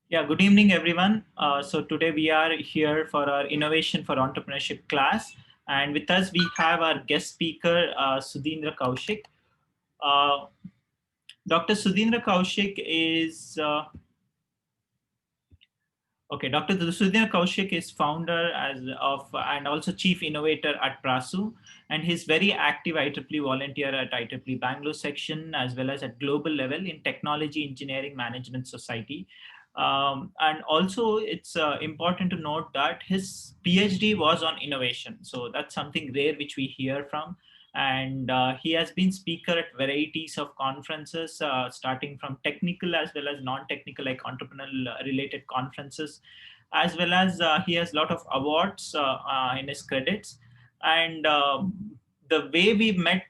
Yeah, good evening, everyone. So today we are here for our Innovation for Entrepreneurship class. And with us, we have our guest speaker, Sudeendra Koushik. Uh, Dr. Sudeendra Koushik is Okay, Dr. Sudeendra Kaushik is founder of and also chief innovator at Prasu, and he's very active IEEE volunteer at IEEE Bangalore section as well as at global level in Technology Engineering Management Society. And also, it's important to note that his PhD was on innovation, so that's something rare which we hear from. And he has been speaker at varieties of conferences, starting from technical as well as non-technical, like entrepreneurial related conferences, as well as he has a lot of awards in his credits. And the way we met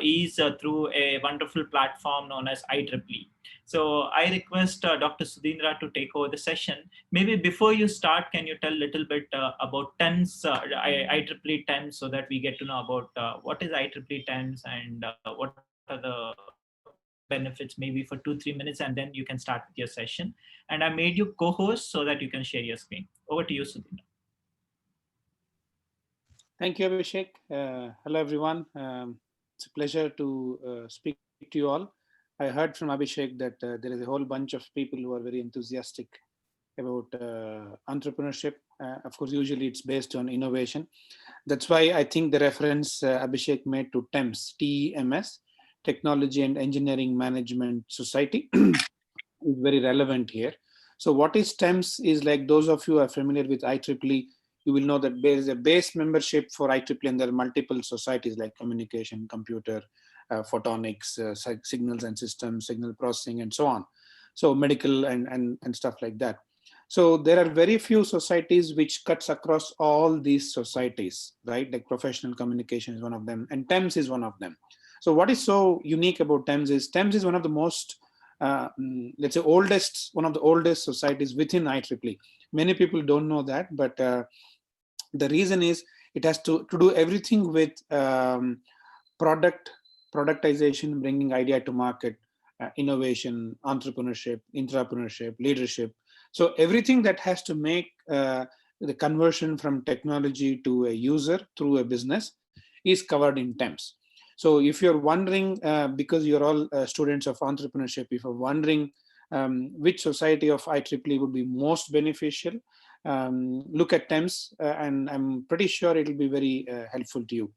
is through a wonderful platform known as IEEE. So I request Dr. Sudeendra to take over the session. Maybe before you start, can you tell a little bit about TEMS, IEEE TEMS, so that we get to know about what is IEEE TEMS and what are the benefits, maybe for 2-3 minutes, and then you can start with your session. And I made you co-host so that you can share your screen. Over to you, Sudeendra. Thank you, Abhishek. Hello, everyone. It's a pleasure to speak to you all. I heard from Abhishek that there is a whole bunch of people who are very enthusiastic about entrepreneurship. Of course, usually it's based on innovation. That's why I think the reference Abhishek made to TEMS, TEMS, Technology and Engineering Management Society, is very relevant here. So what is TEMS is, like, those of you who are familiar with IEEE, you will know that there is a base membership for IEEE, and there are multiple societies like communication, computer, photonics, signals and systems, signal processing, and so on. So medical and stuff like that. So there are very few societies which cuts across all these societies, right? Like professional communication is one of them, and TEMS is one of them. So what is so unique about TEMS is one of the most let's say one of the oldest societies within IEEE. Many people don't know that, but the reason is it has to do everything with productization, bringing idea to market, innovation, entrepreneurship, intrapreneurship, leadership. So everything that has to make the conversion from technology to a user through a business is covered in TEMS. So if you're wondering, because you're all students of entrepreneurship, if you're wondering which society of IEEE would be most beneficial, look at TEMS, and I'm pretty sure it'll be very helpful to you.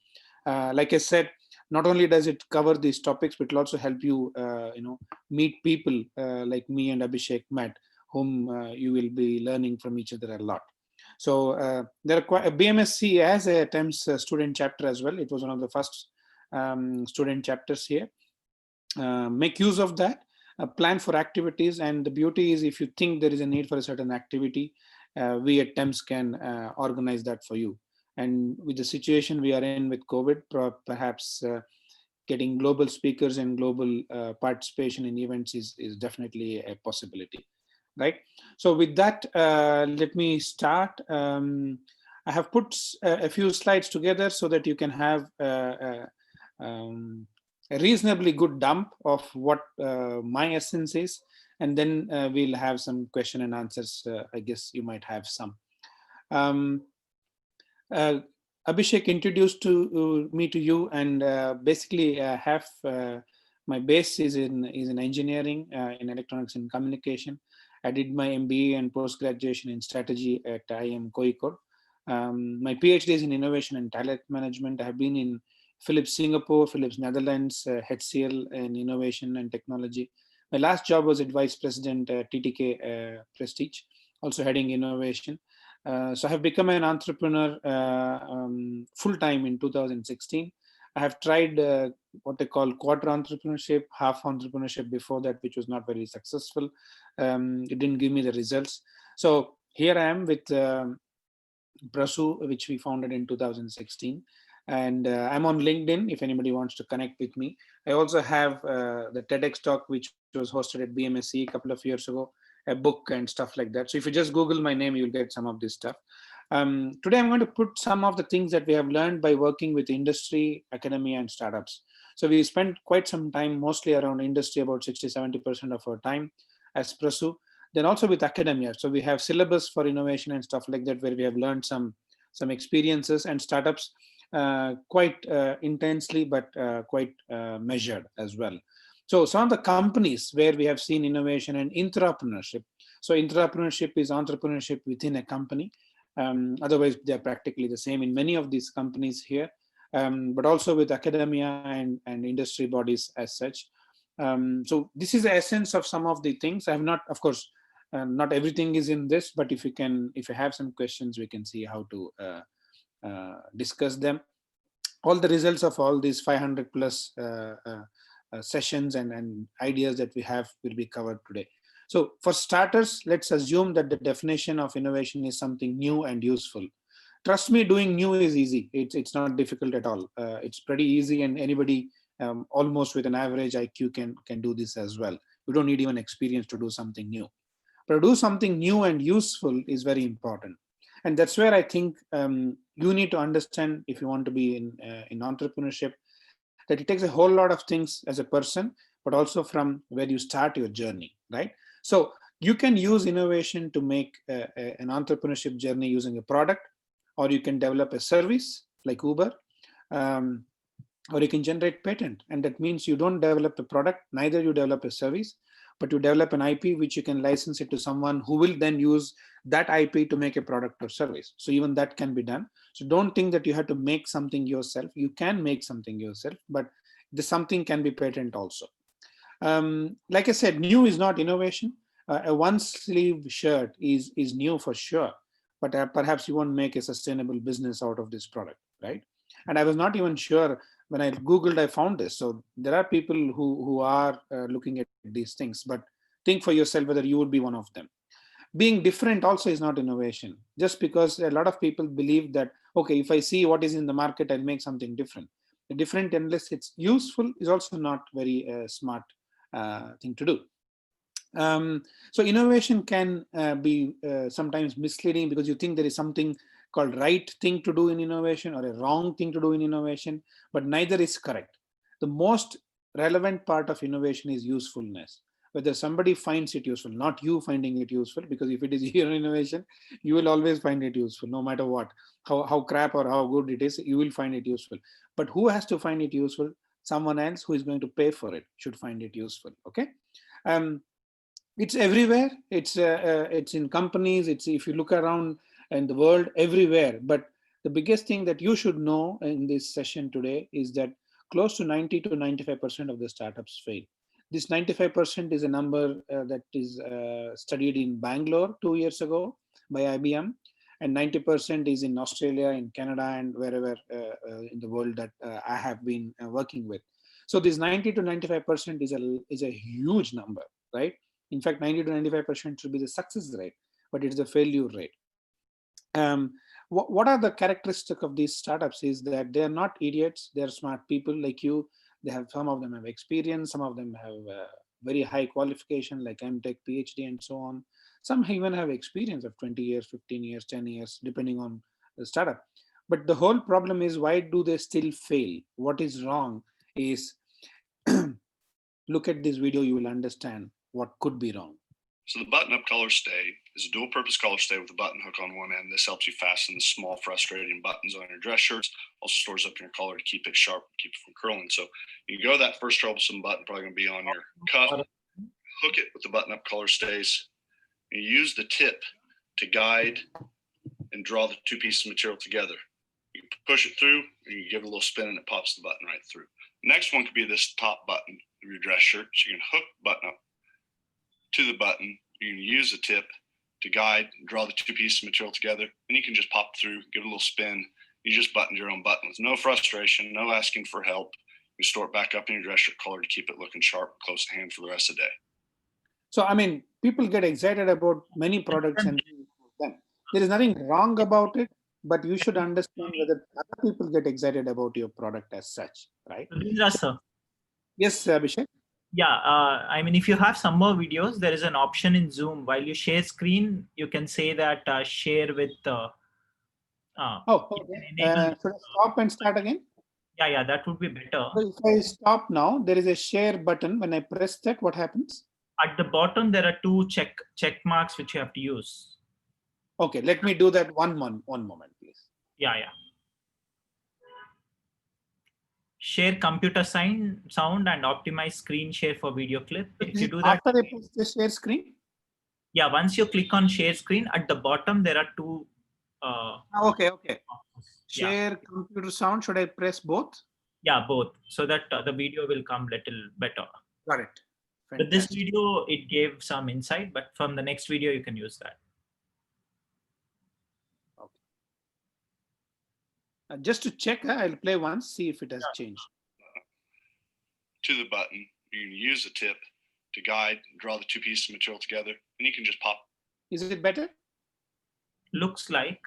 Like I said, not only does it cover these topics, but it'll also help you, meet people like me and Abhishek met, whom you will be learning from each other a lot. So there are BMSC has a TEMS student chapter as well. It was one of the first student chapters here. Make use of that, plan for activities, and the beauty is, if you think there is a need for a certain activity, we at TEMS can organize that for you. And with the situation we are in with COVID, perhaps getting global speakers and global participation in events is definitely a possibility, right? So with that, let me start. I have put a few slides together so that you can have a reasonably good dump of what my essence is, and then we'll have some question and answers. I guess you might have some. Um, uh, Abhishek introduced me to you, and basically have my base is in engineering, in electronics and communication. I did my MBA and post graduation in strategy at IIM Kozhikode. My PhD is in innovation and talent management. I have been in Philips Singapore, Philips Netherlands, HCL in innovation and technology. My last job was at vice president at TTK Prestige, also heading innovation. So I have become an entrepreneur full time in 2016. I have tried what they call quarter entrepreneurship, half entrepreneurship before that, which was not very successful. It didn't give me the results. So here I am with Prasu, which we founded in 2016. And I'm on LinkedIn if anybody wants to connect with me. I also have the TEDx talk, which was hosted at BMSC a couple of years ago, a book and stuff like that. So if you just Google my name, you'll get some of this stuff. Today, I'm going to put some of the things that we have learned by working with industry, academia, and startups. So we spent quite some time, mostly around industry, about 60-70% of our time as Prasu. Then also with academia. So we have syllabus for innovation and stuff like that, where we have learned some experiences and startups quite intensely, but quite measured as well. So some of the companies where we have seen innovation and entrepreneurship. So entrepreneurship is entrepreneurship within a company. Otherwise, they're practically the same in many of these companies here, but also with academia and industry bodies as such. So this is the essence of some of the things. I have not, of course, not everything is in this, but if you have some questions, we can see how to discuss them. All the results of all these 500 plus sessions and ideas that we have will be covered today. So for starters, let's assume that the definition of innovation is something new and useful. Trust me, doing new is easy. It's not difficult at all. It's pretty easy, and anybody almost with an average IQ can do this as well. You don't need even experience to do something new. But to do something new and useful is very important. And that's where I think you need to understand, if you want to be in entrepreneurship, that it takes a whole lot of things as a person, but also from where you start your journey, right? So you can use innovation to make an entrepreneurship journey using a product, or you can develop a service like Uber, um, or you can generate patent. And that means you don't develop a product, neither you develop a service, but you develop an IP which you can license it to someone who will then use that IP to make a product or service. So even that can be done. So don't think that you have to make something yourself. You can make something yourself, but the something can be patent also. Like I said, new is not innovation. A one sleeve shirt is new for sure, but perhaps you won't make a sustainable business out of this product, right? And I was not even sure when I Googled, I found this. So there are people who are looking at these things, but think for yourself whether you would be one of them. Being different also is not innovation, just because a lot of people believe that, okay, if I see what is in the market, I'll make something different. The different, unless it's useful, is also not very smart thing to do. So innovation can be sometimes misleading, because you think there is something called right thing to do in innovation or a wrong thing to do in innovation, but neither is correct. The most relevant part of innovation is usefulness. Whether somebody finds it useful, not you finding it useful, because if it is your innovation, you will always find it useful, no matter what, how crap or how good it is, you will find it useful. But who has to find it useful? Someone else who is going to pay for it should find it useful. Okay. Um, it's everywhere. It's in companies. It's, if you look around in the world, everywhere. But the biggest thing that you should know in this session today is that close to 90 to 95% of the startups fail. This 95% is a number that is studied in Bangalore 2 years ago by IBM, and 90% is in Australia, in Canada, and wherever in the world that I have been working with. So this 90 to 95% is a huge number, right? In fact, 90 to 95% should be the success rate, but it's the failure rate. What are the characteristics of these startups is that they're not idiots. They're smart people like you. They have, some of them have experience, some of them have very high qualification like MTech, PhD, and so on. Some even have experience of 20 years, 15 years, 10 years, depending on the startup. But the whole problem is, why do they still fail? What is wrong is, look at this video, you will understand what could be wrong. So the button-up collar stay is a dual-purpose collar stay with a button hook on one end. This helps you fasten the small, frustrating buttons on your dress shirts. Also stores up in your collar to keep it sharp, keep it from curling. So you go, that first troublesome button probably going to be on your cuff. Hook it with the button-up collar stays. You use the tip to guide and draw the two pieces of material together. You push it through, and you give it a little spin, and it pops the button right through. Next one could be this top button of your dress shirt. So you can hook the button up to the button. You can use the tip to guide, draw the two pieces of material together, and you can just pop through, give it a little spin. You just buttoned your own button with no frustration, no asking for help. You store it back up in your dress shirt collar to keep it looking sharp, close to hand for the rest of the day. So, I mean, people get excited about many products and them. There is nothing wrong about it, but you should understand whether other people get excited about your product as such, right? Sudeendra, sir. Yes, Abhishek. Yeah, I mean, if you have some more videos, there is an option in Zoom. While you share screen, you can say that share with. Okay. Should I stop and start again? Yeah, that would be better. So if I stop now, there is a share button. When I press that, what happens? At the bottom, there are two check marks which you have to use. Okay, let me do that one moment, please. Yeah, yeah. Share computer sound and optimize screen share for video clip. If you do that, After I press the share screen? yeah, once you click on share screen, at the bottom there are two. Okay. Yeah, Share computer sound. Should I press both? yeah, both, so that the video will come little better. Got it. With this Fantastic. video, it gave some insight, but from the next video, you can use that. Okay. Just to check, I'll play once, see if it has changed. To the button, you can use the tip to guide, draw the two pieces of material together, and you can just pop. Is it better? Looks like.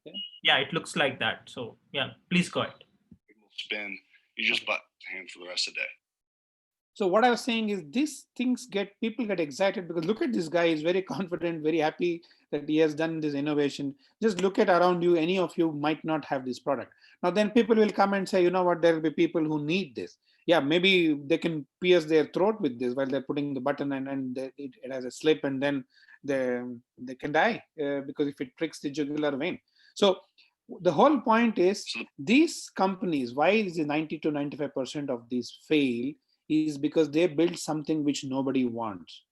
Okay. Yeah, it looks like that. So yeah, please go ahead. It will spin. You just butt hand for the rest of the day. So what I was saying is these things people get excited because look at this guy, he's very confident, very happy that he has done this innovation. Just look at around you, any of you might not have this product. Now then people will come and say, you know what, there will be people who need this. Yeah, maybe they can pierce their throat with this while they're putting the button and it has a slip and then they can die because if it pricks the jugular vein. So the whole point is these companies, why is the 90 to 95% of these fail is because they build something which nobody wants.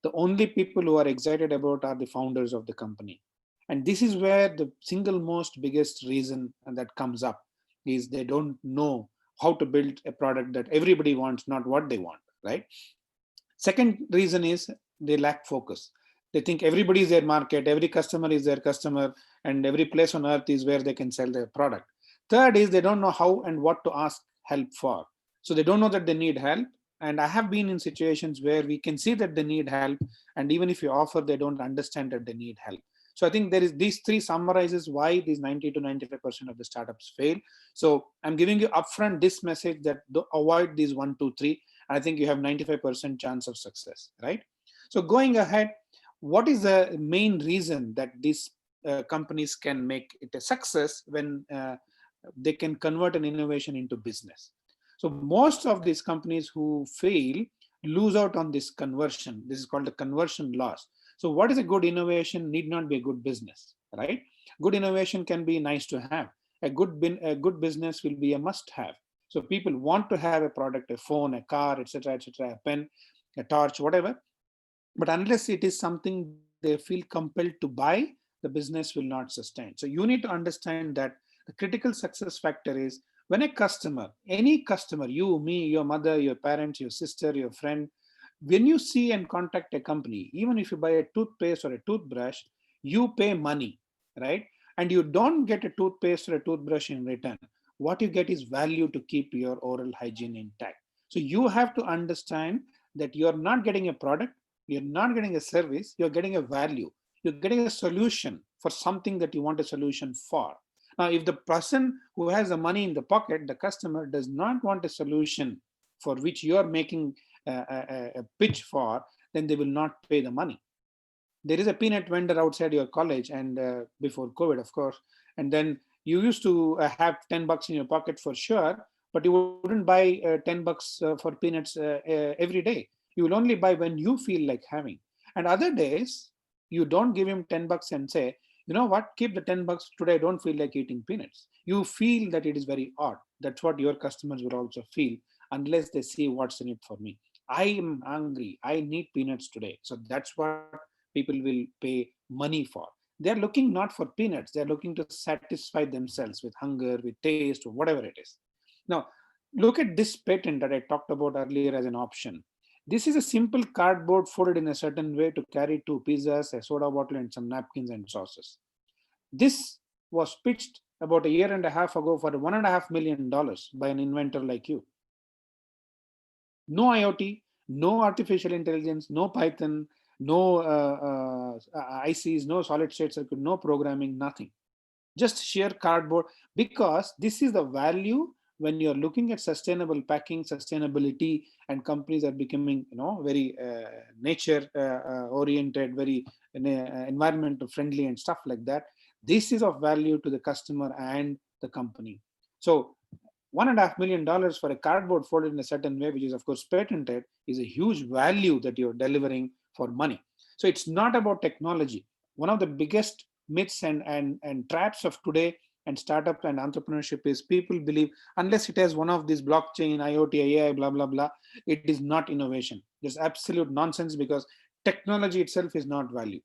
The only people who are excited about are the founders of the company. And this is where the single most biggest reason that comes up is they don't know how to build a product that everybody wants, not what they want, right? Second reason is they lack focus. They think everybody is their market, every customer is their customer, and every place on earth is where they can sell their product. Third is they don't know how and what to ask help for. So they don't know that they need help. And I have been in situations where we can see that they need help. And even if you offer, they don't understand that they need help. So I think there is these three summarizes why these 90 to 95% of the startups fail. So I'm giving you upfront this message that avoid these 1, 2, 3. I think you have 95% chance of success, right? So going ahead, what is the main reason that these companies can make it a success when they can convert an innovation into business? So most of these companies who fail lose out on this conversion. This is called the conversion loss. So what is a good innovation need not be a good business, right? Good innovation can be nice to have. A good business will be a must have. So people want to have a product, a phone, a car, etc., a pen, a torch, whatever. But unless it is something they feel compelled to buy, the business will not sustain. So you need to understand that the critical success factor is when a customer, any customer, you, me, your mother, your parents, your sister, your friend, when you see and contact a company, even if you buy a toothpaste or a toothbrush, you pay money, right? And you don't get a toothpaste or a toothbrush in return. What you get is value to keep your oral hygiene intact. So you have to understand that you're not getting a product, you're not getting a service, you're getting a value. You're getting a solution for something that you want a solution for. Now, if the person who has the money in the pocket, the customer does not want a solution for which you're making a pitch for, then they will not pay the money. There is a peanut vendor outside your college and before COVID, of course, and then you used to have 10 bucks in your pocket for sure, but you wouldn't buy 10 bucks for peanuts every day. You will only buy when you feel like having. And other days, you don't give him 10 bucks and say, you know what, keep the 10 bucks today, I don't feel like eating peanuts. You feel that it is very odd. That's what your customers will also feel unless they see what's in it for me. I am hungry, I need peanuts today. So that's what people will pay money for. They're looking not for peanuts, they're looking to satisfy themselves with hunger, with taste, or whatever it is. Now, look at this patent that I talked about earlier as an option. This is a simple cardboard folded in a certain way to carry 2 pizzas, a soda bottle, and some napkins and sauces. This was pitched about a year and a half ago for $1.5 million by an inventor like you. No IoT, no artificial intelligence, no Python, no ICs, no solid state circuit, no programming, nothing. Just sheer cardboard, because this is the value when you're looking at sustainable packing, sustainability, and companies are becoming, very nature oriented, very environmental friendly and stuff like that. This is of value to the customer and the company. So $1.5 million for a cardboard folded in a certain way, which is of course patented, is a huge value that you're delivering for money. So it's not about technology. One of the biggest myths and traps of today and startup and entrepreneurship is people believe unless it has one of these blockchain, IoT, AI, blah, blah, blah, it is not innovation. There's absolute nonsense because technology itself is not value.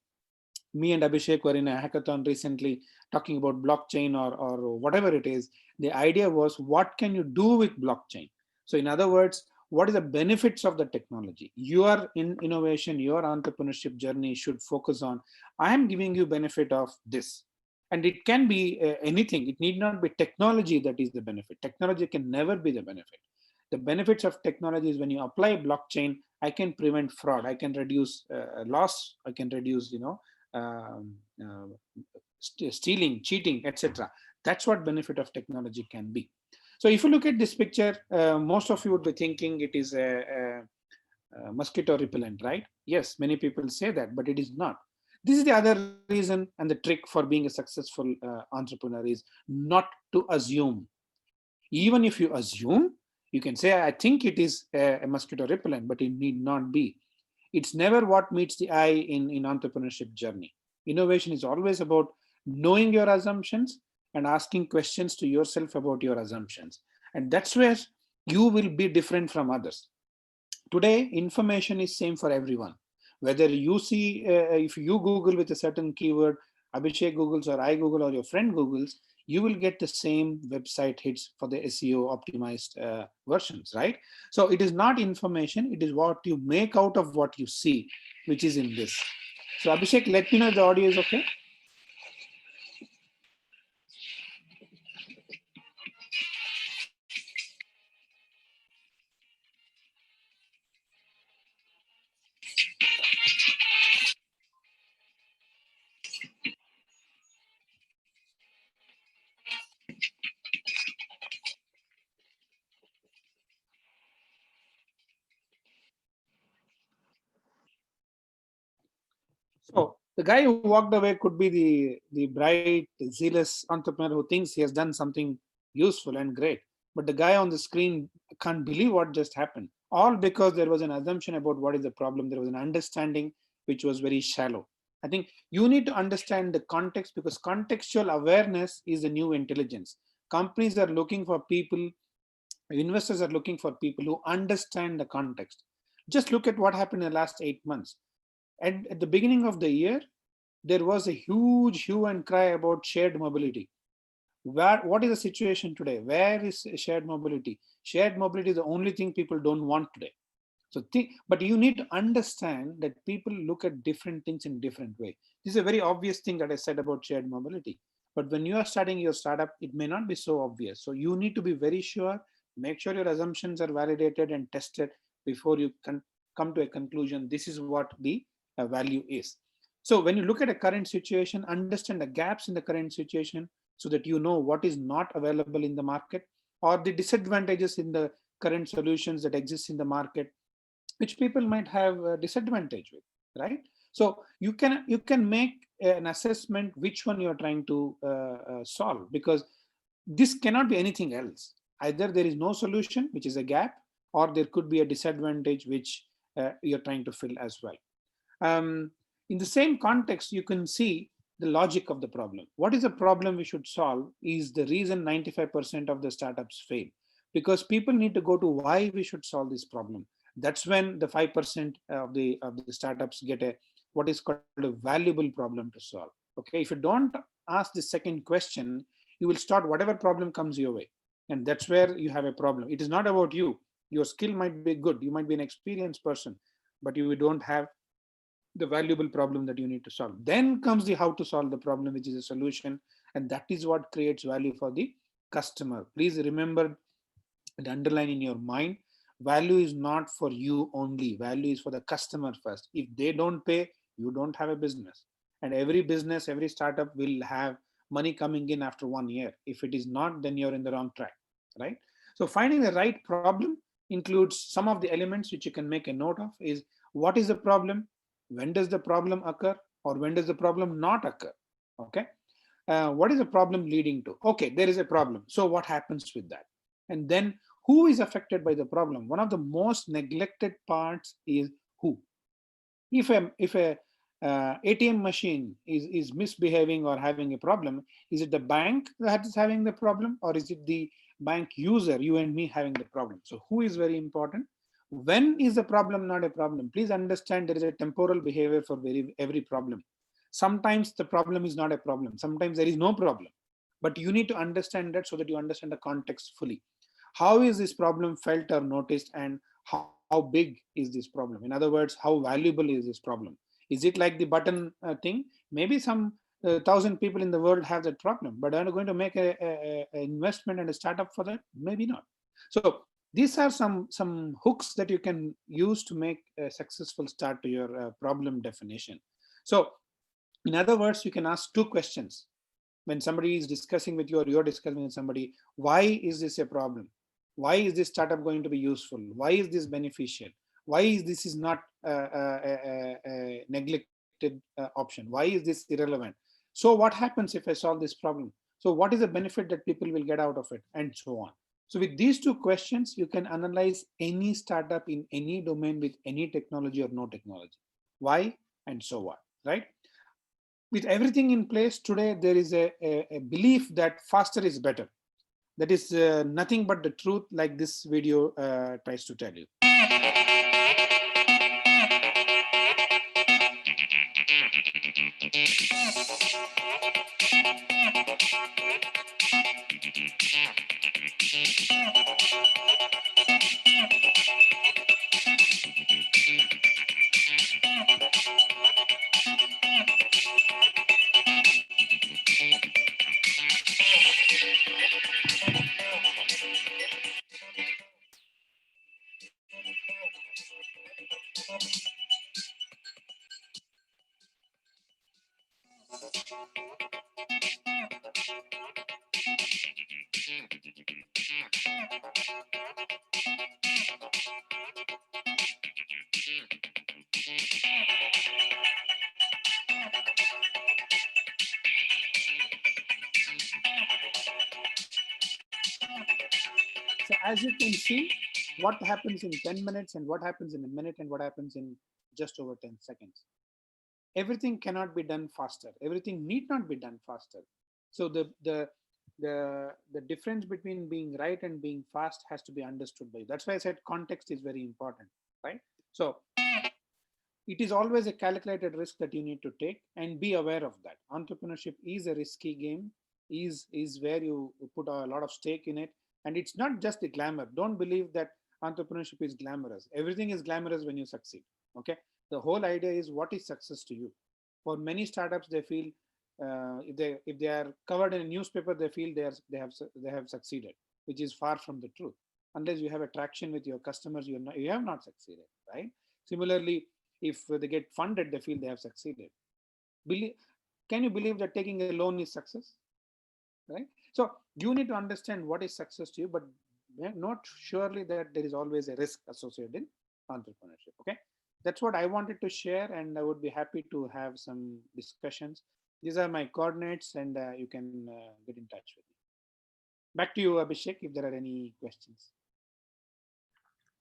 Me and Abhishek were in a hackathon recently talking about blockchain or whatever it is. The idea was, what can you do with blockchain? So in other words, what is the benefits of the technology? Your innovation, your entrepreneurship journey should focus on, I am giving you benefit of this. And it can be anything. It need not be technology that is the benefit. Technology can never be the benefit. The benefits of technology is when you apply blockchain, I can prevent fraud, I can reduce loss, I can reduce, um, uh, stealing, cheating, etc. That's what benefit of technology can be. So if you look at this picture, most of you would be thinking it is a mosquito repellent, right? Yes, many people say that, but it is not. This is the other reason and the trick for being a successful entrepreneur is not to assume. Even if you assume, you can say, I think it is a mosquito repellent, but it need not be. It's never what meets the eye in entrepreneurship journey. Innovation is always about knowing your assumptions and asking questions to yourself about your assumptions. And that's where you will be different from others. Today, information is same for everyone. Whether you see, if you Google with a certain keyword, Abhishek Googles or I Google or your friend Googles, you will get the same website hits for the SEO optimized versions, right? So it is not information, it is what you make out of what you see, which is in this. So Abhishek, let me know if the audio is okay. So the guy who walked away could be the bright, zealous entrepreneur who thinks he has done something useful and great. But the guy on the screen can't believe what just happened. All because there was an assumption about what is the problem. There was an understanding which was very shallow. I think you need to understand the context because contextual awareness is the new intelligence. Companies are looking for people, investors are looking for people who understand the context. Just look at what happened in the last 8 months. At the beginning of the year, there was a huge hue and cry about shared mobility. What is the situation today? Where is shared mobility? Shared mobility is the only thing people don't want today. So but you need to understand that people look at different things in different way. This is a very obvious thing that I said about shared mobility. But when you are starting your startup, it may not be so obvious. So you need to be very sure, make sure your assumptions are validated and tested before you can come to a conclusion. This is what the value is. So when you look at a current situation, understand the gaps in the current situation so that you know what is not available in the market or the disadvantages in the current solutions that exist in the market which people might have a disadvantage with, right? So you can make an assessment which one you're trying to solve because this cannot be anything else. Either there is no solution, which is a gap, or there could be a disadvantage which you're trying to fill as well. In the same context, you can see the logic of the problem. What is the problem we should solve is the reason 95% of the startups fail. Because people need to go to why we should solve this problem. That's when the 5% of the startups get a what is called a valuable problem to solve. Okay, if you don't ask the second question, you will start whatever problem comes your way. And that's where you have a problem. It is not about you. Your skill might be good, you might be an experienced person, but you don't have the valuable problem that you need to solve. Then comes the how to solve the problem, which is a solution, and that is what creates value for the customer. Please remember and underline in your mind, value is not for you only, value is for the customer first. If they don't pay, you don't have a business. And every business, every startup will have money coming in after 1 year. If it is not, then you're in the wrong track, right? So finding the right problem includes some of the elements which you can make a note of is what is the problem, when does the problem occur, or when does the problem not occur. Okay, what is the problem leading to? Okay, there is a problem, so what happens with that? And then who is affected by the problem? One of the most neglected parts is who. If a ATM machine is misbehaving or having a problem, is it the bank that is having the problem, or is it the bank user, you and me, having the problem? So who is very important. When is the problem not a problem? Please understand there is a temporal behavior for every problem. Sometimes the problem is not a problem. Sometimes there is no problem. But you need to understand that so that you understand the context fully. How is this problem felt or noticed, and how big is this problem? In other words, how valuable is this problem? Is it like the button thing? Maybe some 1,000 people in the world have that problem, but are going to make a investment and a startup for that? Maybe not. So these are some hooks that you can use to make a successful start to your problem definition. So in other words, you can ask two questions when somebody is discussing with you, or you're discussing with somebody. Why is this a problem? Why is this startup going to be useful? Why is this beneficial? Why is this is not a neglected option? Why is this irrelevant? So what happens if I solve this problem? So what is the benefit that people will get out of it, and so on. So with these two questions, you can analyze any startup in any domain with any technology or no technology. Why and so on, right? With everything in place today, there is a belief that faster is better. That is nothing but the truth, like this video tries to tell you. So as you can see, what happens in 10 minutes and what happens in a minute and what happens in just over 10 seconds. Everything cannot be done faster. Everything need not be done faster. So the difference between being right and being fast has to be understood by you. That's why I said context is very important, right? So it is always a calculated risk that you need to take, and be aware of that. Entrepreneurship is a risky game, is where you put a lot of stake in it. And it's not just the glamour. Don't believe that entrepreneurship is glamorous. Everything is glamorous when you succeed. Okay. The whole idea is, what is success to you? For many startups, they feel if they are covered in a newspaper, they feel they have succeeded, which is far from the truth. Unless you have a traction with your customers, you have not succeeded, right? Similarly, if they get funded, they feel they have succeeded. Can you believe that taking a loan is success, right? So you need to understand what is success to you, but not surely that there is always a risk associated in entrepreneurship. Okay, that's what I wanted to share, and I would be happy to have some discussions. These are my coordinates, and you can get in touch with me. Back to you, Abhishek, if there are any questions.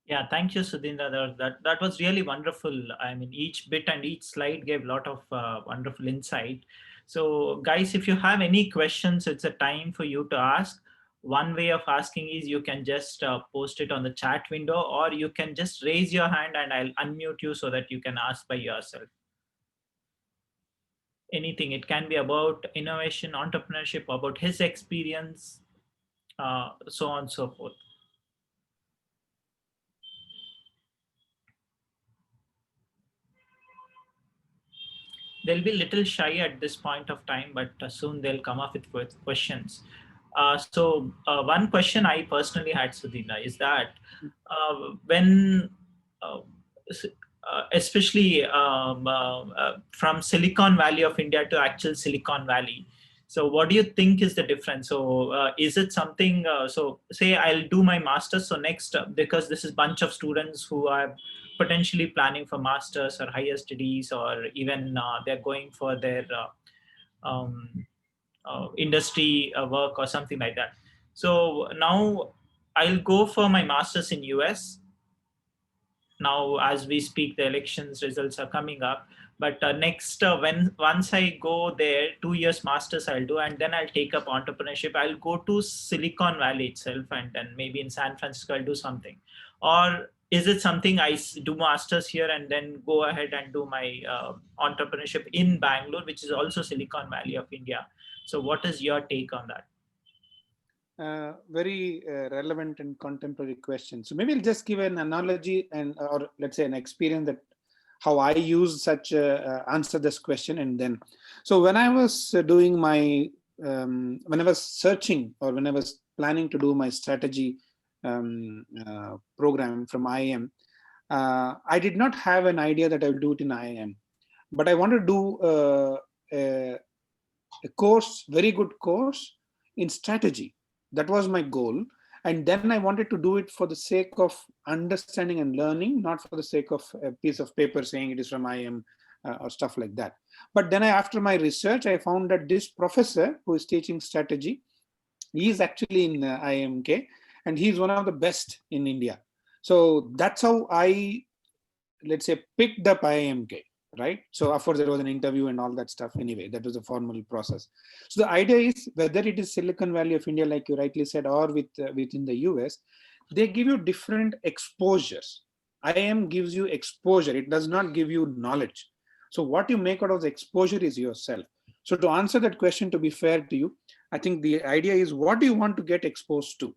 Yeah, thank you, Sudeendra. That was really wonderful. I mean, each bit and each slide gave a lot of wonderful insight. So, guys, if you have any questions, it's a time for you to ask. One way of asking is you can just post it on the chat window, or you can just raise your hand and I'll unmute you so that you can ask by yourself. Anything. It can be about innovation, entrepreneurship, about his experience, so on and so forth. They'll be a little shy at this point of time, but soon they'll come up with questions. So one question I personally had, Sudeendra, is that when, uh, especially from Silicon Valley of India to actual Silicon Valley, so what do you think is the difference? So is it something, so say I'll do my master's, so next, because this is bunch of students who are potentially planning for masters or higher studies, or even they're going for their industry work or something like that. So now I'll go for my master's in US. Now, as we speak, the elections results are coming up. But next, when once I go there, 2 years masters I'll do, and then I'll take up entrepreneurship. I'll go to Silicon Valley itself, and then maybe in San Francisco I'll do something. Or is it something I do masters here and then go ahead and do my entrepreneurship in Bangalore, which is also Silicon Valley of India? So, what is your take on that? Very relevant and contemporary question. So maybe I'll just give an analogy and, or let's say an experience that how I use such answer this question. And then, so when I was doing my, when I was searching or when I was planning to do my strategy program from IIM, I did not have an idea that I will do it in IIM, but I want to do a course, very good course in strategy. That was my goal. And then I wanted to do it for the sake of understanding and learning, not for the sake of a piece of paper saying it is from IIM or stuff like that. But then after my research, I found that this professor who is teaching strategy, he is actually in IIMK, and he's one of the best in India. So that's how I, let's say, picked up IIMK. Right. So of course there was an interview and all that stuff. Anyway, that was a formal process. So the idea is whether it is Silicon Valley of India, like you rightly said, or within the US, they give you different exposures. IIM gives you exposure. It does not give you knowledge. So what you make out of the exposure is yourself. So to answer that question, to be fair to you, I think the idea is what do you want to get exposed to?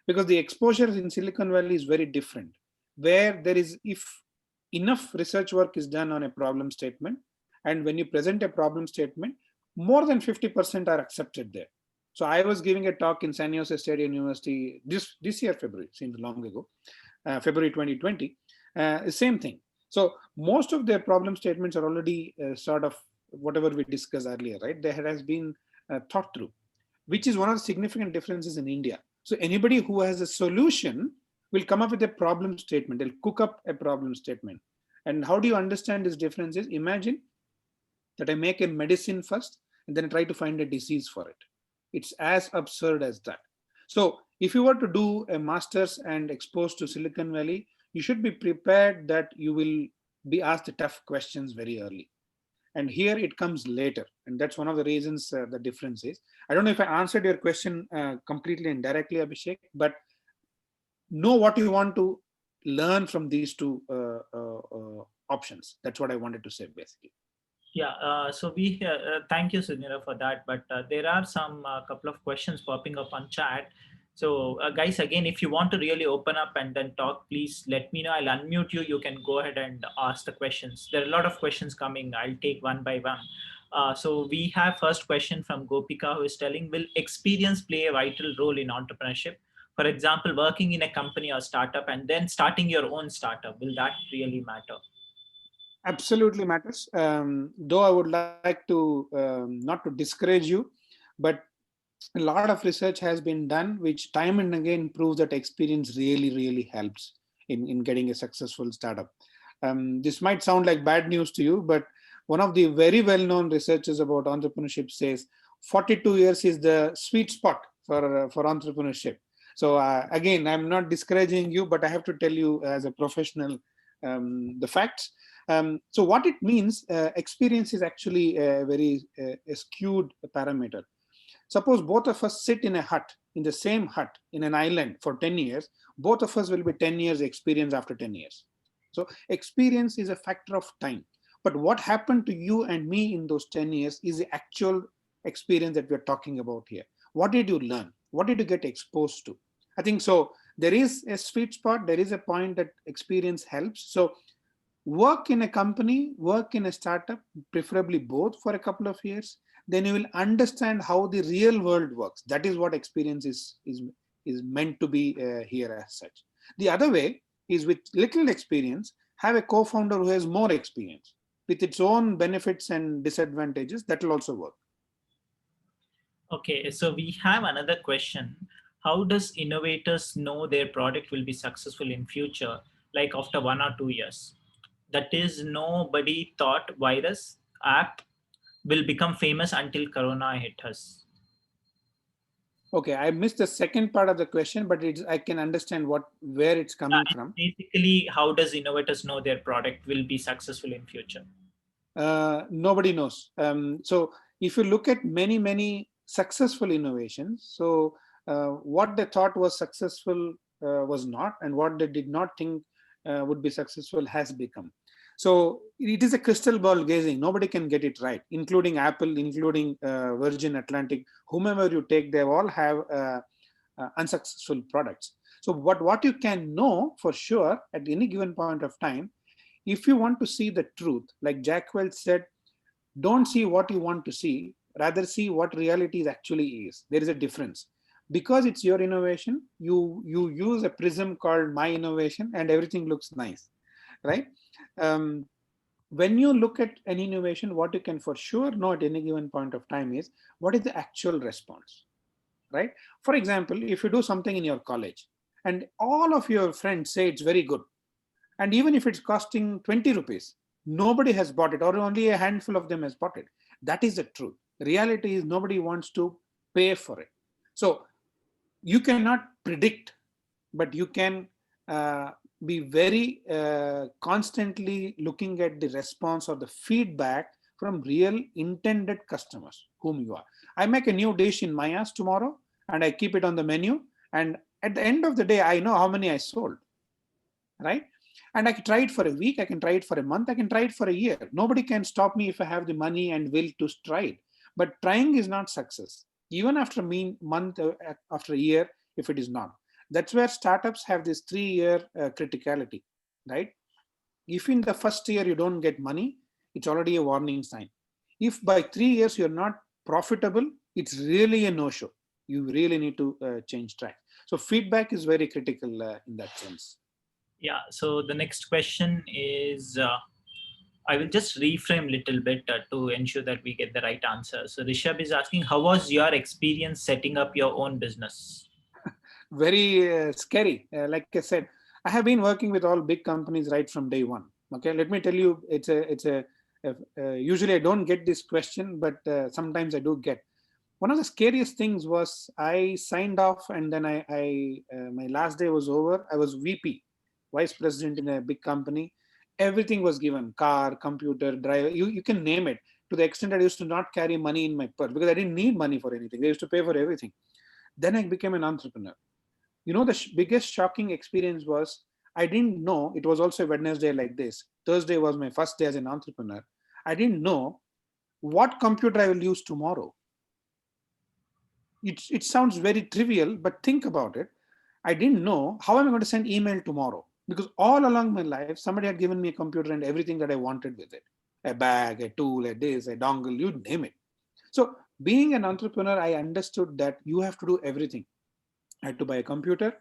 Because the exposure in Silicon Valley is very different. Where there is, if enough research work is done on a problem statement, and when you present a problem statement, more than 50% are accepted there. So I was giving a talk in San Jose State University this year, February, seems long ago, February 2020, same thing. So most of their problem statements are already sort of whatever we discussed earlier, right? There has been thought through, which is one of the significant differences in India. So anybody who has a solution will come up with a problem statement. They'll cook up a problem statement. And how do you understand this difference is, imagine that I make a medicine first and then I try to find a disease for it. It's as absurd as that. So if you were to do a master's and exposed to Silicon Valley, you should be prepared that you will be asked the tough questions very early. And here it comes later. And that's one of the reasons the difference is. I don't know if I answered your question completely and directly, Abhishek, but know what you want to learn from these two options. That's what I wanted to say, basically. Yeah, so we thank you, Sudeendra, for that. But there are some couple of questions popping up on chat. So, guys, again, if you want to really open up and then talk, please let me know. I'll unmute you. You can go ahead and ask the questions. There are a lot of questions coming. I'll take one by one. So we have first question from Gopika, who is telling, will experience play a vital role in entrepreneurship? For example, working in a company or startup and then starting your own startup, will that really matter? Absolutely matters. Though I would like to not to discourage you, but a lot of research has been done, which time and again proves that experience really helps in getting a successful startup. This might sound like bad news to you, but one of the very well-known researchers about entrepreneurship says 42 years is the sweet spot for entrepreneurship. So again, I'm not discouraging you, but I have to tell you as a professional the facts. So what it means, experience is actually a very skewed parameter. Suppose both of us sit in a hut, in the same hut, in an island for 10 years, both of us will be 10 years experience after 10 years. So experience is a factor of time. But what happened to you and me in those 10 years is the actual experience that we're talking about here. What did you learn? What did you get exposed to? I think so. There is a sweet spot. There is a point that experience helps. So work in a company, work in a startup, preferably both for a couple of years. Then you will understand how the real world works. That is what experience is meant to be here as such. The other way is with little experience, have a co-founder who has more experience with its own benefits and disadvantages. That will also work. Okay, so we have another question. How does innovators know their product will be successful in future, like after 1 or 2 years? That is, nobody thought virus app will become famous until Corona hit us. Okay, I missed the second part of the question, but I can understand where it's coming from. Basically, how does innovators know their product will be successful in future? Nobody knows. So if you look at many successful innovations, so what they thought was successful was not, and what they did not think would be successful has become. So it is a crystal ball gazing. Nobody can get it right, including Apple, including Virgin Atlantic, whomever you take, they all have unsuccessful products. So what you can know for sure at any given point of time, if you want to see the truth, like Jack Welch said, don't see what you want to see, rather see what reality actually is. There is a difference. Because it's your innovation, you use a prism called my innovation and everything looks nice, right? Um, when you look at an innovation, what you can for sure know at any given point of time is what is the actual response, right? For example, if you do something in your college and all of your friends say it's very good, and even if it's costing 20 rupees, nobody has bought it, or only a handful of them has bought it. That is the truth. Reality is nobody wants to pay for it. So you cannot predict, but you can be very constantly looking at the response or the feedback from real intended customers whom you are. I make a new dish in Mayas tomorrow and I keep it on the menu, and at the end of the day I know how many I sold, right? And I can try it for a week, I can try it for a month, I can try it for a year. Nobody can stop me if I have the money and will to try it. But trying is not success, even after a month, after a year, if it is not. That's where startups have this 3-year criticality, right? If in the first year you don't get money, it's already a warning sign. If by 3 years you're not profitable, it's really a no-show. You really need to change track. So feedback is very critical in that sense. Yeah. So the next question is, I will just reframe a little bit to ensure that we get the right answer. So Rishabh is asking, how was your experience setting up your own business? Very scary. Like I said, I have been working with all big companies right from day one. Okay, let me tell you, usually I don't get this question, but sometimes I do get. One of the scariest things was I signed off, and then my last day was over. I was VP, vice president in a big company. Everything was given: car, computer, driver. You can name it. To the extent that I used to not carry money in my purse because I didn't need money for anything. They used to pay for everything. Then I became an entrepreneur. The biggest shocking experience was I didn't know it was also a Wednesday like this. Thursday was my first day as an entrepreneur. I didn't know what computer I will use tomorrow. It sounds very trivial, but think about it. I didn't know how am I going to send email tomorrow, because all along my life somebody had given me a computer and everything that I wanted with it, a bag, a tool, a this, a dongle, you name it. So being an entrepreneur, I understood that you have to do everything. I had to buy a computer.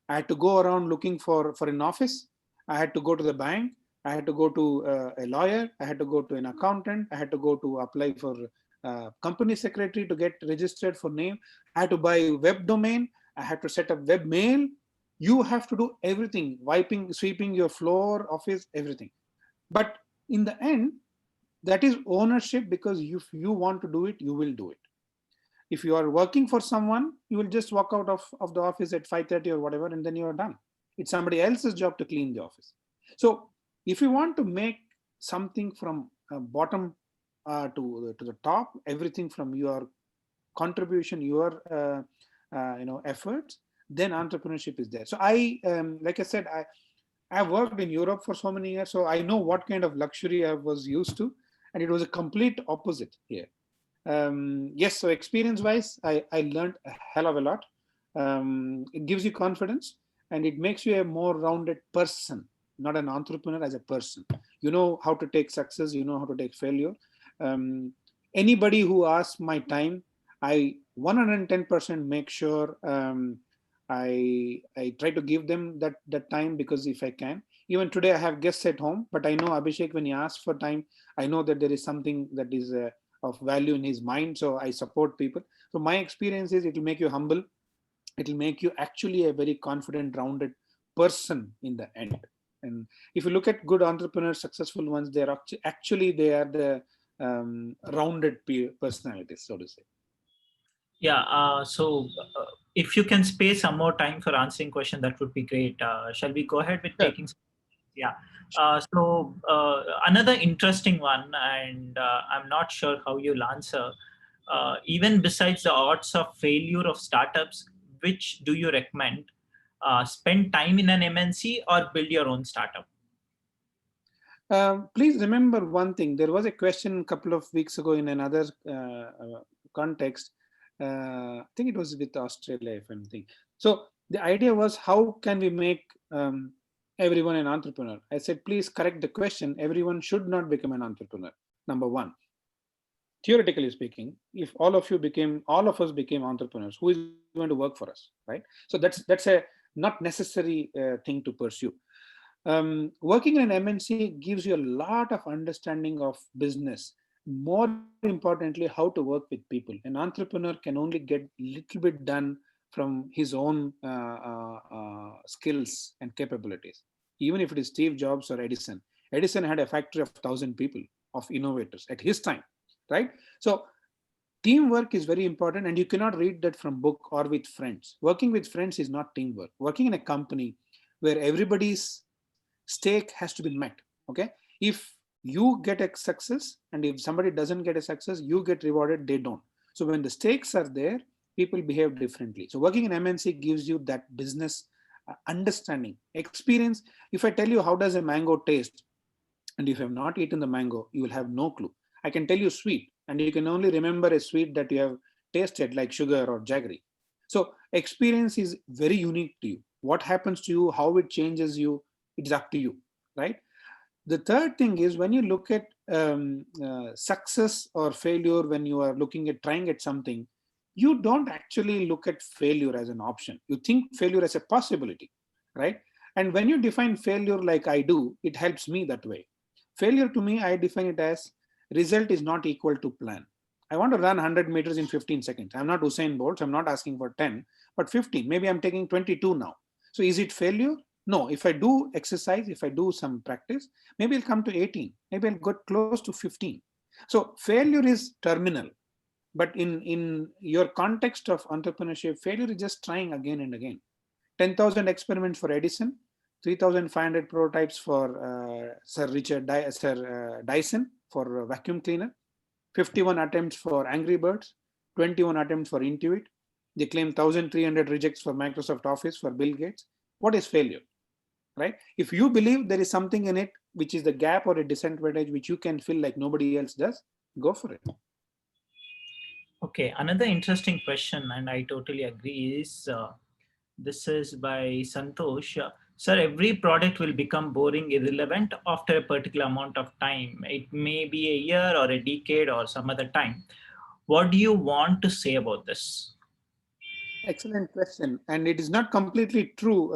I had to go around looking for an office. I had to go to the bank. I had to go to a lawyer. I had to go to an accountant. I had to go to apply for company secretary to get registered for name. I had to buy web domain. I had to set up web mail. You have to do everything, wiping, sweeping your floor, office, everything. But in the end, that is ownership, because if you want to do it, you will do it. If you are working for someone, you will just walk out of the office at 5:30 or whatever, and then you are done. It's somebody else's job to clean the office. So if you want to make something from bottom to the top, everything from your contribution, your efforts, then entrepreneurship is there. So like I said, I've worked in Europe for so many years, so I know what kind of luxury I was used to, and it was a complete opposite here. Yes, so experience wise, I learned a hell of a lot. It gives you confidence, and it makes you a more rounded person, not an entrepreneur, as a person. You know how to take success, you know how to take failure. um, Anybody who asks my time, I 110% make sure I try to give them that time, because if I can. Even today I have guests at home, but I know Abhishek, when he asks for time, I know that there is something that is of value in his mind, so I support people. So my experience is, it will make you humble. It will make you actually a very confident, rounded person in the end. And if you look at good entrepreneurs, successful ones, they are actually they are the rounded personalities, so to say. Yeah. If you can spare some more time for answering question, that would be great. Shall we go ahead with Sure. taking? Yeah. Another interesting one, and I'm not sure how you'll answer. Even besides the odds of failure of startups, which do you recommend? Spend time in an MNC or build your own startup? Please remember one thing. There was a question a couple of weeks ago in another context. I think it was with Australia, if I'm thinking. So the idea was, how can we make everyone an entrepreneur? I said, please correct the question. Everyone should not become an entrepreneur. Number one, theoretically speaking, if all of us became entrepreneurs, who is going to work for us, right? So that's a not necessary thing to pursue. Working in an MNC gives you a lot of understanding of business. More importantly, how to work with people. An entrepreneur can only get little bit done from his own skills and capabilities. Even if it is Steve Jobs or Edison. Edison had a factory of 1,000 people, of innovators at his time, right? So teamwork is very important, and you cannot read that from book or with friends. Working with friends is not teamwork. Working in a company where everybody's stake has to be met. Okay, if you get a success and if somebody doesn't get a success, you get rewarded, they don't. So when the stakes are there, people behave differently. So working in MNC gives you that business understanding experience. If I tell you how does a mango taste, and if you have not eaten the mango, you will have no clue. I can tell you sweet, and you can only remember a sweet that you have tasted, like sugar or jaggery. So experience is very unique to you. What happens to you, how it changes you, it's up to you, right? The third thing is, when you look at success or failure, when you are looking at trying at something, you don't actually look at failure as an option. You think failure as a possibility, right? And when you define failure like I do, it helps me that way. Failure to me, I define it as result is not equal to plan. I want to run 100 meters in 15 seconds. I'm not Usain Bolt. I'm not asking for 10, but 15. Maybe I'm taking 22 now. So is it failure? No. If I do exercise, if I do some practice, maybe I'll come to 18. Maybe I'll get close to 15. So failure is terminal. But in your context of entrepreneurship, failure is just trying again and again. 10,000 experiments for Edison, 3,500 prototypes for Sir Dyson for vacuum cleaner, 51 attempts for Angry Birds, 21 attempts for Intuit. They claim 1,300 rejects for Microsoft Office for Bill Gates. What is failure, right? If you believe there is something in it, which is the gap or a disadvantage, which you can feel like nobody else does, go for it. Okay, another interesting question, and I totally agree, is this is by Santosh. Sir, every product will become boring, irrelevant after a particular amount of time. It may be a year or a decade or some other time. What do you want to say about this? Excellent question. And it is not completely true,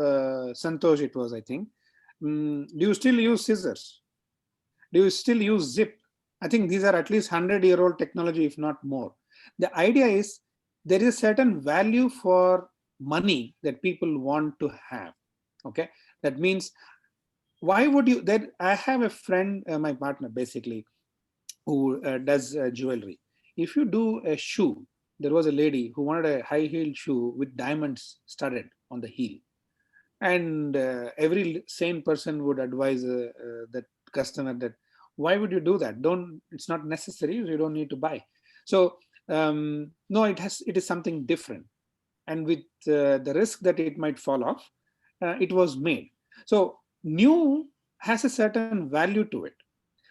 Santosh, it was, I think. Do you still use scissors? Do you still use zip? I think these are at least 100-year-old technology, if not more. The idea is there is a certain value for money that people want to have. Okay, that means, why would you? That I have a friend, my partner, basically, who does jewelry. If you do a shoe, there was a lady who wanted a high-heeled shoe with diamonds studded on the heel, and every sane person would advise that customer that, why would you do that? Don't, it's not necessary, you don't need to buy. So no, it is something different, and with the risk that it might fall off, it was made. So new has a certain value to it.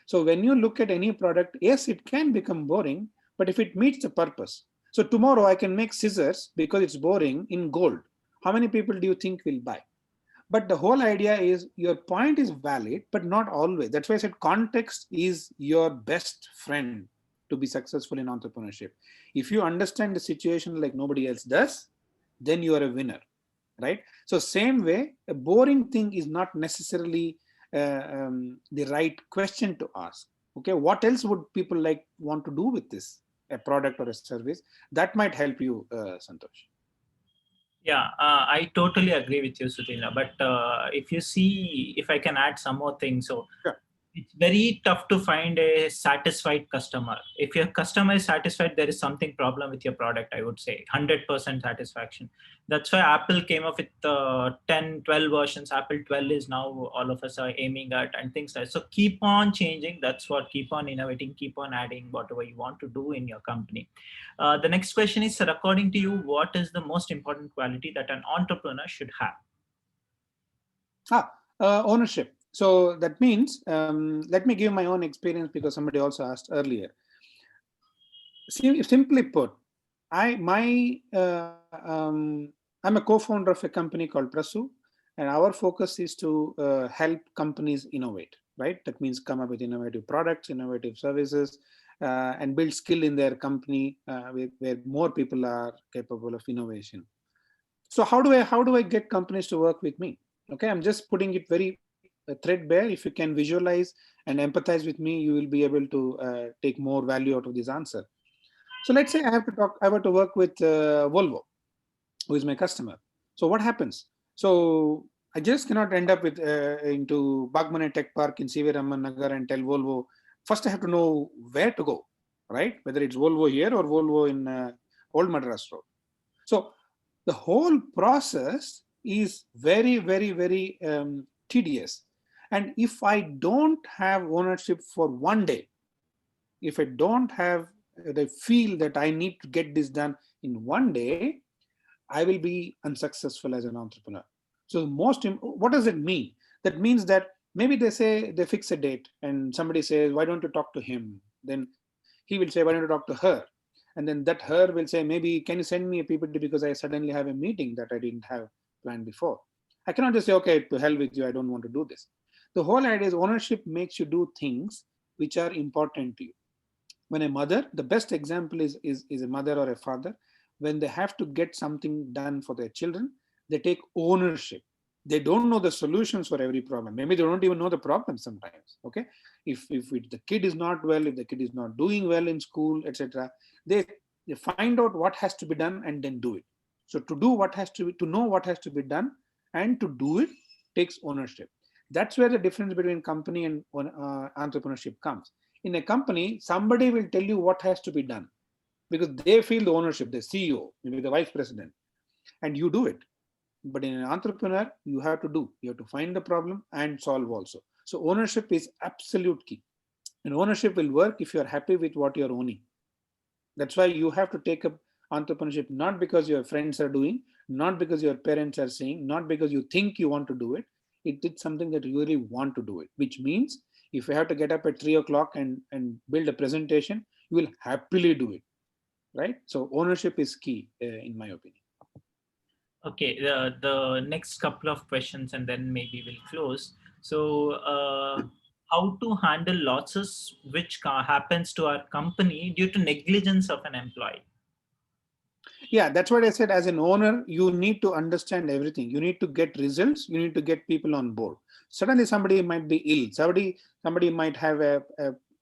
So when you look at any product, yes, it can become boring, but if it meets the purpose. So tomorrow I can make scissors because it's boring in gold. How many people do you think will buy? But the whole idea is, your point is valid, but not always. That's why I said context is your best friend to be successful in entrepreneurship. If you understand the situation like nobody else does, then you are a winner, right? So same way, a boring thing is not necessarily the right question to ask. Okay, what else would people like want to do with this, a product or a service? That might help you, Santosh. Yeah, I totally agree with you, Sudeendra. But if you see, if I can add some more things, so Sure. It's very tough to find a satisfied customer. If your customer is satisfied, there is something problem with your product, I would say. 100% satisfaction. That's why Apple came up with 10, 12 versions. Apple 12 is now all of us are aiming at, and things like that. So keep on changing. That's what, keep on innovating, keep on adding whatever you want to do in your company. The next question is, sir, according to you, what is the most important quality that an entrepreneur should have? Ownership. So that means, let me give my own experience because somebody also asked earlier. Simply put, I'm a co-founder of a company called Prasu, and our focus is to help companies innovate, right? That means come up with innovative products, innovative services, and build skill in their company where more people are capable of innovation. So how do I get companies to work with me? Okay, I'm just putting it very threadbare. If you can visualize and empathize with me, you will be able to take more value out of this answer. So let's say I have to work with Volvo, who is my customer. So what happens? So I just cannot end up with into Bagmane Tech Park in CV Raman Nagar and tell Volvo. First, I have to know where to go, right? Whether it's Volvo here or Volvo in Old Madras Road. So the whole process is very, very, very tedious. And if I don't have ownership for one day, if I don't have the feel that I need to get this done in one day, I will be unsuccessful as an entrepreneur. So what does it mean? That means that maybe they say they fix a date and somebody says, why don't you talk to him? Then he will say, why don't you talk to her? And then that her will say, maybe can you send me a PPT because I suddenly have a meeting that I didn't have planned before. I cannot just say, okay, to hell with you, I don't want to do this. The whole idea is ownership makes you do things which are important to you. When a mother, the best example is a mother or a father, when they have to get something done for their children, they take ownership. They don't know the solutions for every problem. Maybe they don't even know the problem sometimes. Okay, if the kid is not well, if the kid is not doing well in school, etc., they find out what has to be done and then do it. So to know what has to be done and to do it takes ownership. That's where the difference between company and entrepreneurship comes. In a company, somebody will tell you what has to be done because they feel the ownership, the CEO, maybe the vice president, and you do it. But in an entrepreneur, you have to do. You have to find the problem and solve also. So ownership is absolute key. And ownership will work if you're happy with what you're owning. That's why you have to take up entrepreneurship, not because your friends are doing, not because your parents are saying, not because you think you want to do it. It's something that you really want to do it, which means if you have to get up at 3 o'clock and build a presentation, you will happily do it, right? So ownership is key in my opinion. Okay, the next couple of questions and then maybe we'll close. So how to handle losses which happens to our company due to negligence of an employee? Yeah, that's what I said. As an owner, you need to understand everything. You need to get results. You need to get people on board. Suddenly somebody might be ill. Somebody might have a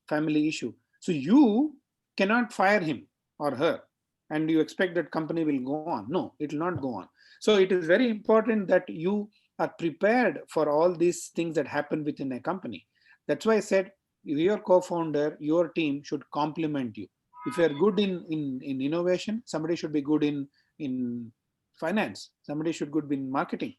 family issue. So you cannot fire him or her and you expect that company will go on. No, it will not go on. So it is very important that you are prepared for all these things that happen within a company. That's why I said your co-founder, your team should complement you. If you're good in innovation, somebody should be good in finance, somebody should be good in marketing,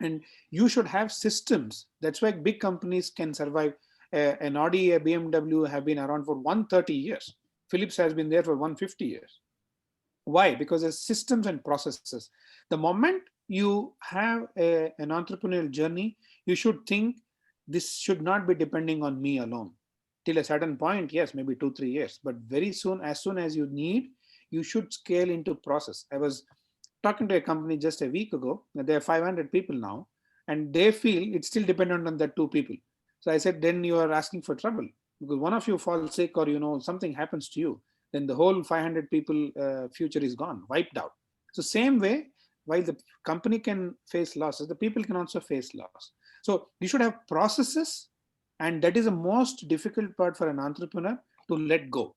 and you should have systems. That's why big companies can survive. An Audi, a BMW have been around for 130 years. Philips has been there for 150 years. Why? Because there's systems and processes. The moment you have an entrepreneurial journey, you should think this should not be depending on me alone. Till a certain point, yes, maybe 2-3 years, but very soon, as soon as you need, you should scale into process. I was talking to a company just a week ago. There are 500 people now, and they feel it's still dependent on that 2 people. So I said, then you are asking for trouble because one of you falls sick or something happens to you, then the whole 500 people future is gone, wiped out. So same way, while the company can face losses, the people can also face loss. So you should have processes, and that is the most difficult part for an entrepreneur, to let go.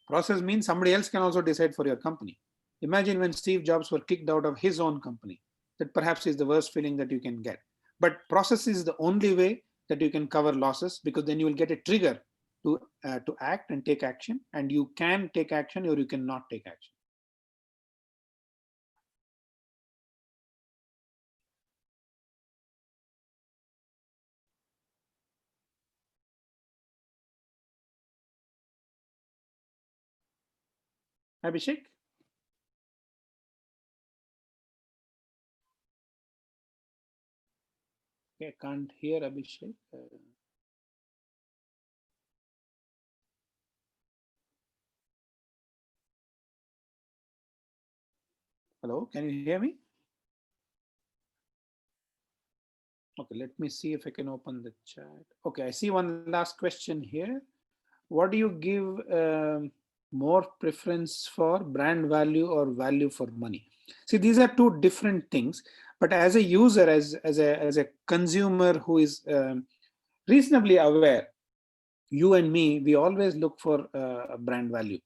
Process means somebody else can also decide for your company. Imagine when Steve Jobs were kicked out of his own company. That perhaps is the worst feeling that you can get. But process is the only way that you can cover losses, because then you will get a trigger to act and take action, and you can take action or you cannot take action. Abhishek? Okay, I can't hear Abhishek. Hello, can you hear me? Okay, let me see if I can open the chat. Okay, I see one last question here. What do you give more preference for, brand value or value for money? See, these are two different things, but as a user, as a consumer who is reasonably aware, you and me, we always look for brand value.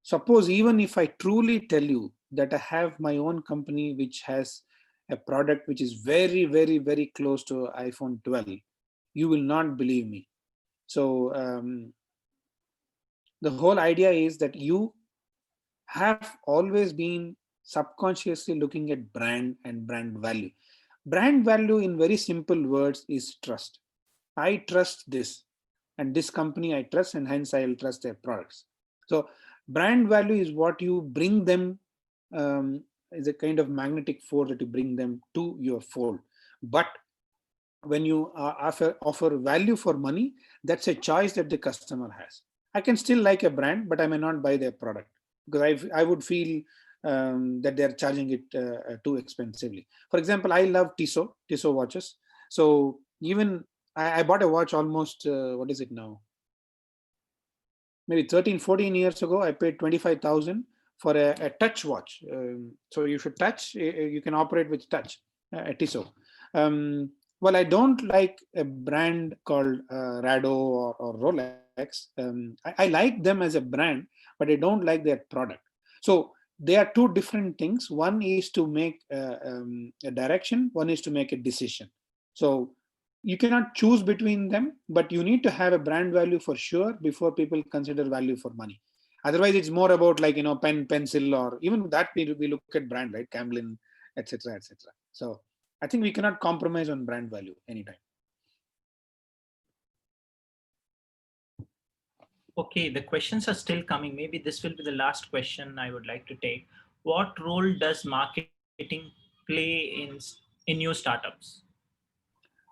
Suppose even if I truly tell you that I have my own company which has a product which is very, very, very close to iPhone 12, you will not believe me. So the whole idea is that you have always been subconsciously looking at brand and brand value. Brand value, in very simple words, is trust. I trust this, and this company I trust, and hence I will trust their products. So brand value is what you bring them, is a kind of magnetic force that you bring them to your fold. But when you offer value for money, that's a choice that the customer has. I can still like a brand, but I may not buy their product because I would feel that they're charging it too expensively. For example, I love Tissot watches. So even I bought a watch almost, what is it now? Maybe 13, 14 years ago, I paid 25,000 for a touch watch. So you should touch, you can operate with touch, a Tissot. Well, I don't like a brand called Rado or Rolex. I like them as a brand, but I don't like their product. So they are two different things. One is to make a direction, one is to make a decision. So you cannot choose between them, but you need to have a brand value for sure before people consider value for money. Otherwise, it's more about, like, pen, pencil, or even that we look at brand, right? Camlin, etc., etc. So I think we cannot compromise on brand value anytime. Okay, the questions are still coming. Maybe this will be the last question I would like to take. What role does marketing play in new startups?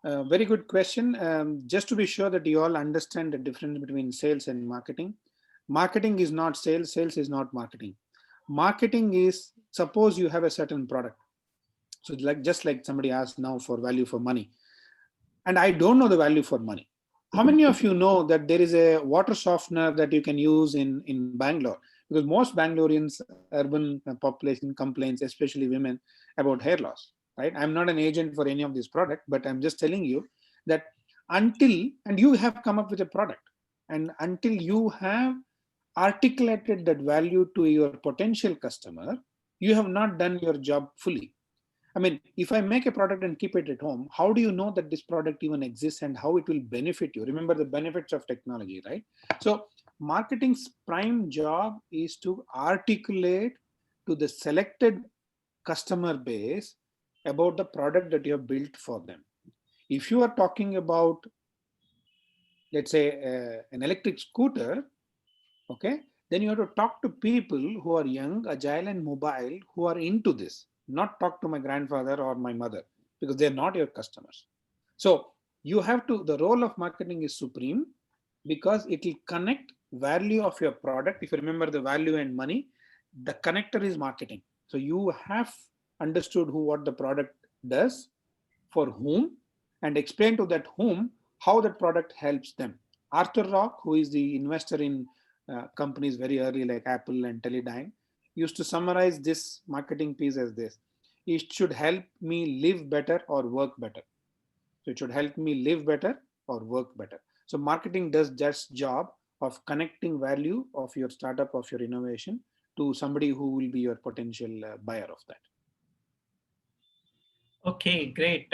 Very good question. Just to be sure that you all understand the difference between sales and marketing. Marketing is not sales, sales is not marketing. Marketing is, suppose you have a certain product. So just like somebody asked now for value for money, and I don't know the value for money. How many of you know that there is a water softener that you can use in Bangalore? Because most Bangaloreans, urban population, complains, especially women, about hair loss, right? I'm not an agent for any of this product, but I'm just telling you that and you have come up with a product, and until you have articulated that value to your potential customer, you have not done your job fully. I mean, if I make a product and keep it at home, how do you know that this product even exists and how it will benefit you? Remember the benefits of technology, right? So marketing's prime job is to articulate to the selected customer base about the product that you have built for them. If you are talking about, let's say, an electric scooter, okay, then you have to talk to people who are young, agile, and mobile, who are into this, not talk to my grandfather or my mother, because they're not your customers. So you have to, the role of marketing is supreme, because it will connect value of your product. If you remember the value and money, the connector is marketing. So you have understood what the product does, for whom, and explain to that whom how that product helps them. Arthur Rock, who is the investor in companies very early like Apple and Teledyne, used to summarize this marketing piece as this: it should help me live better or work better. So it should help me live better or work better. So marketing does just job of connecting value of your startup, of your innovation, to somebody who will be your potential buyer of that. Okay, great.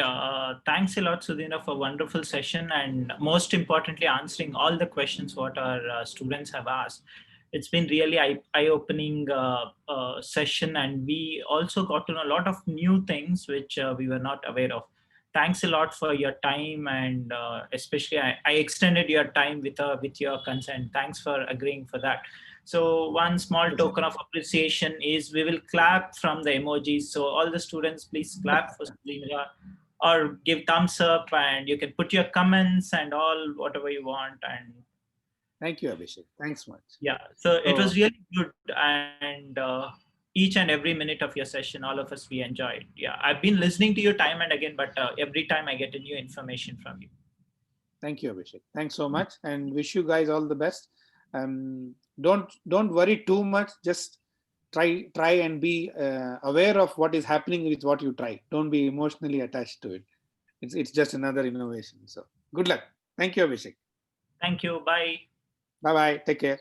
Thanks a lot, Sudeendra, for a wonderful session and most importantly, answering all the questions what our students have asked. It's been really eye-opening session, and we also got to know a lot of new things which we were not aware of. Thanks a lot for your time, and especially I extended your time with your consent. Thanks for agreeing for that. So one small token of appreciation is we will clap from the emojis. So all the students, please clap for Sudeendra or give thumbs up, and you can put your comments and all whatever you want. And Thank you, Abhishek. Thanks much. yeah, so it So was really good. And each and every minute of your session, all of us, we enjoyed. Yeah, I've been listening to you time and again, but every time I get a new information from you. thank you, Abhishek. Thanks so much, and wish you guys all the best. Don't worry too much. Just try and be aware of what is happening with what you try. Don't be emotionally attached to it. It's just another innovation. So good luck. Thank you, Abhishek. Thank you. Bye. Bye bye. Take care.